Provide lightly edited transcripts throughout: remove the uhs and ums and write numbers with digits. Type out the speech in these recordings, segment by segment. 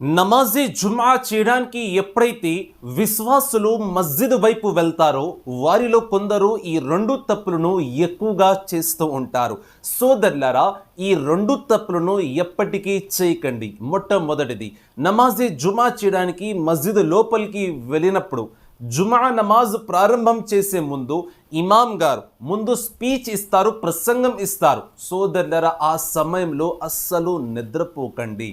నమాజే జుమా చేయడానికి ఎప్పుడైతే విశ్వాసులు మస్జిద్ వైపు వెళ్తారో వారిలో కొందరు ఈ రెండు తప్పులను ఎక్కువగా చేస్తూ ఉంటారు. సోదరులారా, ఈ రెండు తప్పులను ఎప్పటికీ చేయకండి. మొట్టమొదటిది, నమాజే జుమా చేయడానికి మస్జిద్ లోపలికి వెళ్ళినప్పుడు జుమా నమాజ్ ప్రారంభం చేసే ముందు ఇమాం గారు ముందు స్పీచ్ ఇస్తారు, ప్రసంగం ఇస్తారు. సోదరులారా, ఆ సమయంలో అస్సలు నిద్రపోకండి.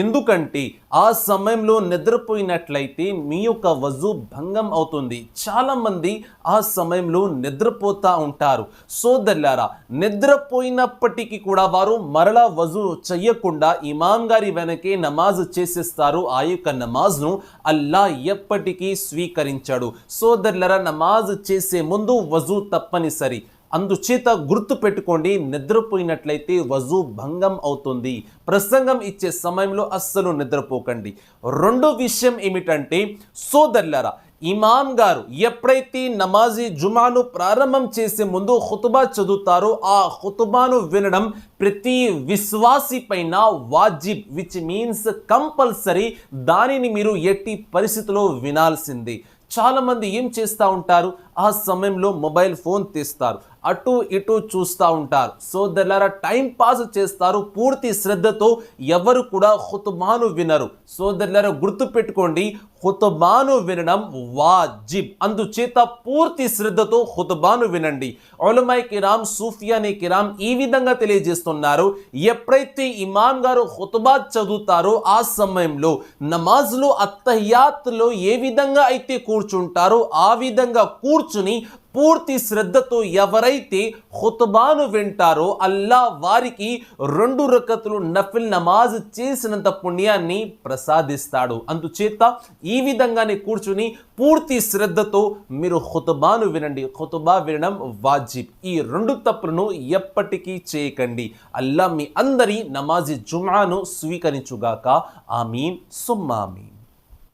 ఎందుకంటే ఆ సమయంలో నిద్రపోయినట్లయితే మీ యొక్క వజు భంగం అవుతుంది. చాలామంది ఆ సమయంలో నిద్రపోతూ ఉంటారు. సోదరులారా, నిద్రపోయినప్పటికీ కూడా వారు మరలా వజు చెయ్యకుండా ఇమాం గారి వెనకే నమాజ్ చేసేస్తారు. ఆ యొక్క నమాజ్ను అల్లా ఎప్పటికీ స్వీకరించాడు. సోదరులారా, నమాజ్ చేసే ముందు వజు తప్పనిసరి. అందుచేత గుర్తు పెట్టుకోండి, నిద్రపోయినట్లయితే వజు భంగం అవుతుంది. ప్రసంగం ఇచ్చే సమయంలో అస్సలు నిద్రపోకండి. రెండో విషయం ఏమిటంటే, సోదరులారా, ఇమాం గారు ఎప్పుడైతే నమాజీ జుమాను ప్రారంభం చేసే ముందు ఖుతుబా చదువుతారో ఆ ఖుతుబాను వినడం ప్రతి విశ్వాసి పైన వాజిబ్, విచ్ మీన్స్ కంపల్సరీ. దానిని మీరు ఎట్టి పరిస్థితుల్లో వినాల్సింది. చాలామంది ఏం చేస్తూ ఉంటారు, ఆ సమయంలో మొబైల్ ఫోన్ తీస్తారు, అటు ఇటు చూస్తూ ఉంటారు. సోదరులారా, టైం పాస్ చేస్తారు. పూర్తి శ్రద్ధతో ఎవరు కూడా ఖుతుబాను వినరు. సోదరులారా, గుర్తుపెట్టుకోండి, ఖుతుబాను వినడం వాజిబ్. అందుచేత పూర్తి శ్రద్ధతో ఖుతుబాను వినండి. ఉలమాయ్ కిరామ్, సూఫియానే కిరామ్ ఈ విధంగా తెలియజేస్తున్నారు, ఎప్పుడైతే ఇమాం గారు ఖుతుబా చదువుతారో ఆ సమయంలో నమాజ్లో అత్తహియాత్లో ఏ విధంగా అయితే కూర్చుంటారో ఆ విధంగా కూర్చుని పూర్తి శ్రద్ధతో ఎవరైతే ఖుతుబాను వింటారో అల్లా వారికి 2 రకతులు నఫిల్ నమాజ్ చేసినంత పుణ్యాన్ని ప్రసాదిస్తాడు. అందుచేత ఈ విధంగానే కూర్చుని పూర్తి శ్రద్ధతో మీరు ఖుతుబాను వినండి. ఖుతుబా వినడం వాజిబ్. ఈ 2 తప్పులను ఎప్పటికీ చేయకండి. అల్లా మీ అందరి నమాజి జుమాను స్వీకరించుగాక. ఆమీన్ సుమ్మా ఆమీన్.